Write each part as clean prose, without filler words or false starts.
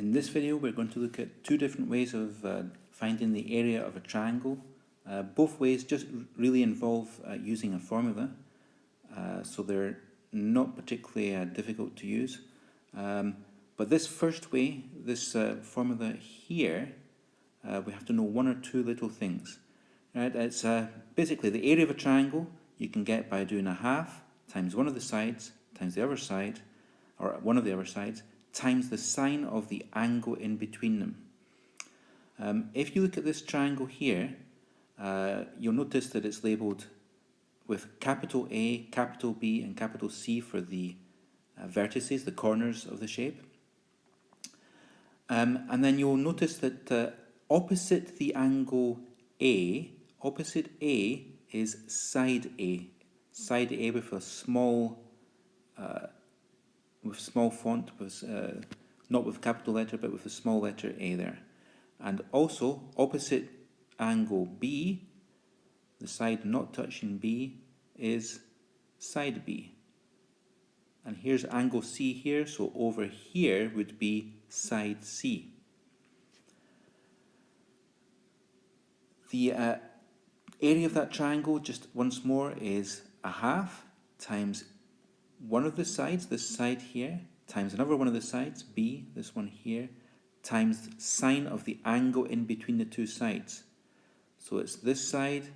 In this video we're going to look at two different ways of finding the area of a triangle. Both ways just really involve using a formula, so they're not particularly difficult to use. But this first way, this formula here, we have to know one or two little things. Right? It's basically the area of a triangle you can get by doing a half times one of the sides times the other side, or one of the other sides, times the sine of the angle in between them. If you look at this triangle here, you'll notice that it's labelled with capital A, capital B and capital C for the vertices, the corners of the shape. And then you'll notice that opposite the angle A, opposite A is side A. Side A with a small font, with not with capital letter but with a small letter A there. And also opposite angle B, the side not touching B, is side B. And here's angle C here, so over here would be side C. The area of that triangle, just once more, is a half times one of the sides, this side here, times another one of the sides, B, this one here, times sine of the angle in between the two sides. So it's this side,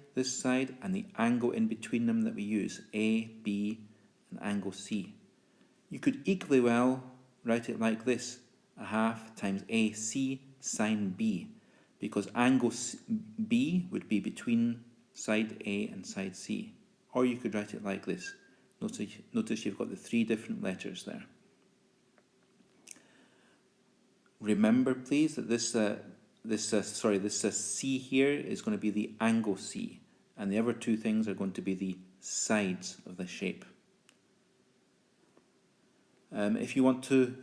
and the angle in between them that we use, A, B, and angle C. You could equally well write it like this, a half times AC sine B, because angle B would be between side A and side C. Or you could write it like this. Notice you've got the three different letters there. Remember, please, that this C here is going to be the angle C, and the other two things are going to be the sides of the shape. If you want to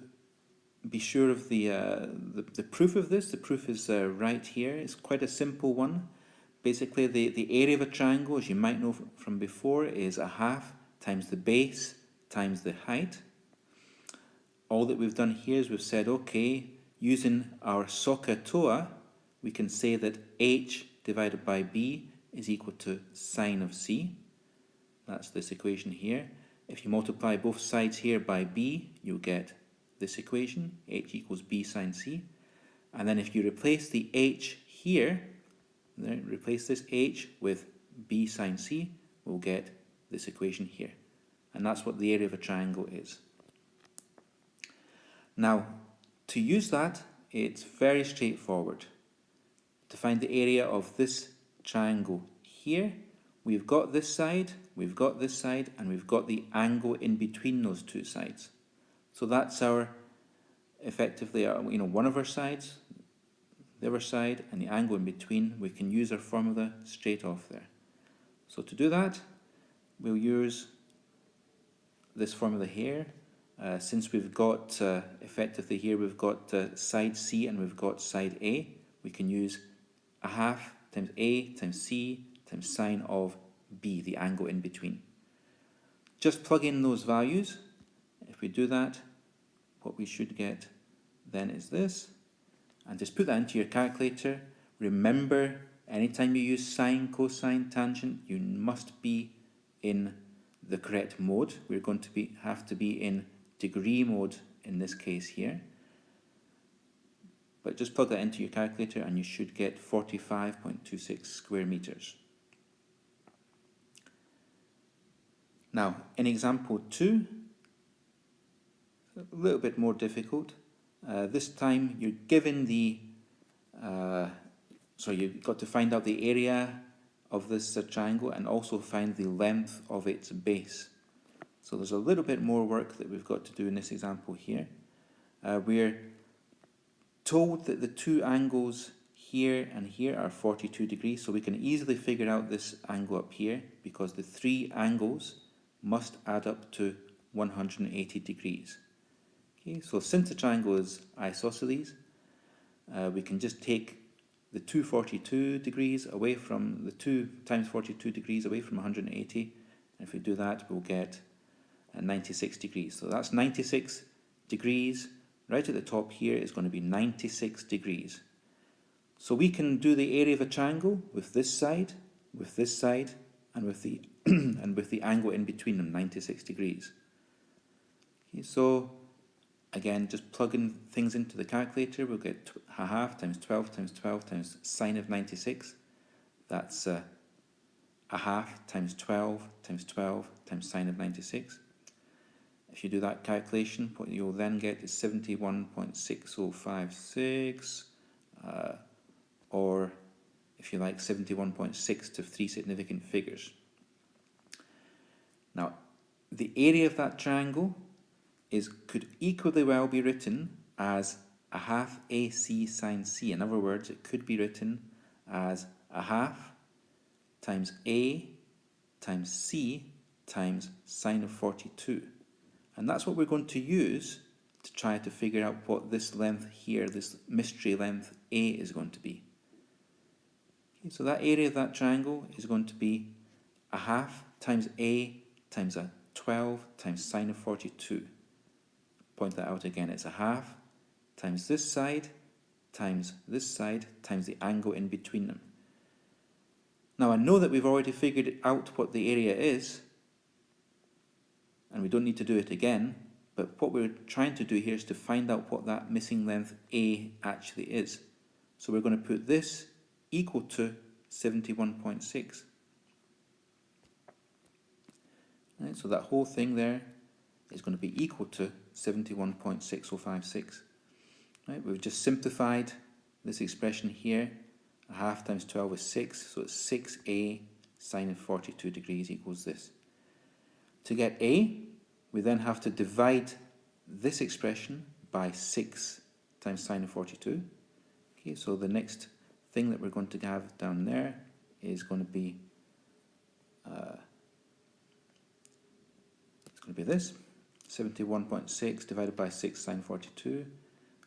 be sure of the proof of this, the proof is right here. It's quite a simple one. Basically, the area of a triangle, as you might know from before, is a half times the base times the height. All that we've done here is we've said, okay, using our SOHCAHTOA, we can say that H divided by B is equal to sine of C. That's this equation here. If you multiply both sides here by B, you'll get this equation, H equals B sine C. And then if you replace the H here, replace this H with B sine C, we'll get this equation here. And that's what the area of a triangle is. Now, to use that, it's very straightforward. To find the area of this triangle here, we've got this side, we've got this side, and we've got the angle in between those two sides. So that's our, effectively, one of our sides, the other side, and the angle in between. We can use our formula straight off there. So to do that, we'll use this formula here. Since we've got, effectively here, we've got side C and we've got side A, we can use a half times A times C times sine of B, the angle in between. Just plug in those values. If we do that, what we should get then is this. And just put that into your calculator. Remember, anytime you use sine, cosine, tangent, you must be in the correct mode. We're going to have to be in degree mode in this case here. But just plug that into your calculator and you should get 45.26 square meters. Now, in example 2, a little bit more difficult. This time you're given you've got to find out the area of this triangle and also find the length of its base. So there's a little bit more work that we've got to do in this example here. We're told that the two angles here and here are 42 degrees, so we can easily figure out this angle up here because the three angles must add up to 180 degrees. Okay, so since the triangle is isosceles, we can just take the 242 degrees away from the 2 times 42 degrees away from 180. And if we do that, we'll get 96 degrees. So that's 96 degrees right at the top here is going to be 96 degrees. So we can do the area of a triangle with this side, and with the and with the angle in between them, 96 degrees. Okay, so again, just plugging things into the calculator, we'll get a half times 12 times 12 times sine of 96. That's a half times 12 times 12 times sine of 96. If you do that calculation, what you'll then get is 71.6056, or if you like, 71.6 to 3 significant figures. Now, the area of that triangle could equally well be written as a half AC sine C. In other words, it could be written as a half times A times C times sine of 42. And that's what we're going to use to try to figure out what this length here, this mystery length A, is going to be. Okay, so that area of that triangle is going to be a half times A times a 12 times sine of 42. Point that out again. It's a half times this side times the angle in between them. Now I know that we've already figured out what the area is, and we don't need to do it again, but what we're trying to do here is to find out what that missing length A actually is. So we're going to put this equal to 71.6. Right, so that whole thing there is going to be equal to 71.6056. Right, we've just simplified this expression here. A half times 12 is 6, so it's 6A sine of 42 degrees equals this. To get A, we then have to divide this expression by 6 times sine of 42. Okay, so the next thing that we're going to have down there is going to be this, 71.6 divided by 6 sine 42.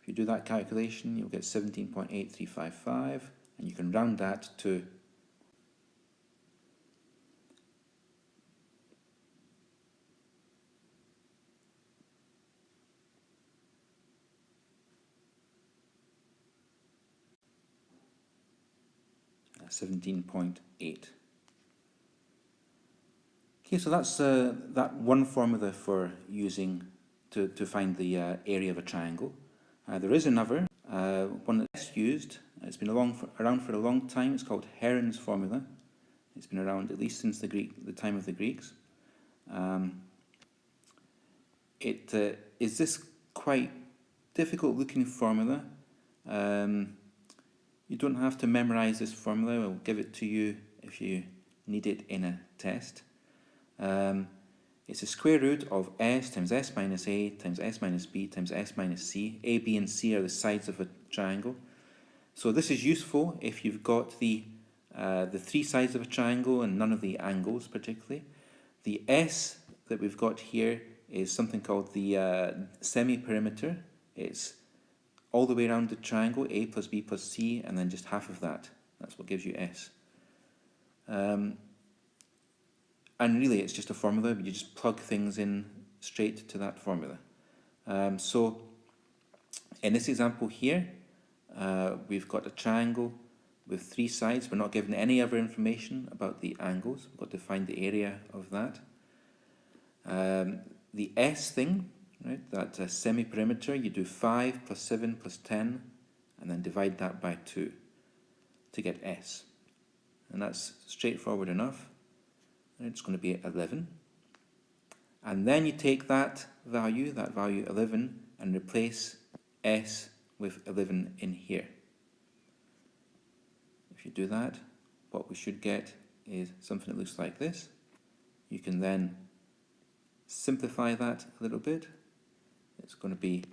If you do that calculation, you'll get 17.8355, and you can round that to 17.8. Okay, so that's that one formula for using to find the area of a triangle. There is another, one that's used. It's been around for a long time. It's called Heron's formula. It's been around at least since the time of the Greeks. It is this quite difficult looking formula. You don't have to memorize this formula. I'll give it to you if you need it in a test. It's the square root of s times s minus a times s minus b times s minus c. A, b, and c are the sides of a triangle. So this is useful if you've got the three sides of a triangle and none of the angles particularly. The s that we've got here is something called the semi-perimeter. It's all the way around the triangle, a plus b plus c, and then just half of that. That's what gives you s. And really it's just a formula, you just plug things in straight to that formula. So in this example here, we've got a triangle with three sides. We're not given any other information about the angles. We've got to find the area of that. The S thing, right, that semi-perimeter, you do 5 plus 7 plus 10, and then divide that by 2 to get S. And that's straightforward enough. It's going to be 11. And then you take that value 11, and replace S with 11 in here. If you do that, what we should get is something that looks like this. You can then simplify that a little bit. It's going to be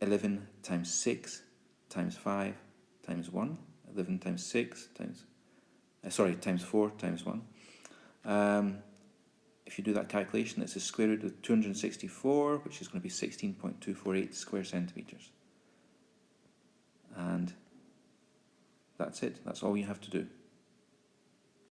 11 times 6 times 5 times 1. 11 times 6 times... times 4 times 1. If you do that calculation, it's the square root of 264, which is going to be 16.248 square centimeters. And that's it. That's all you have to do.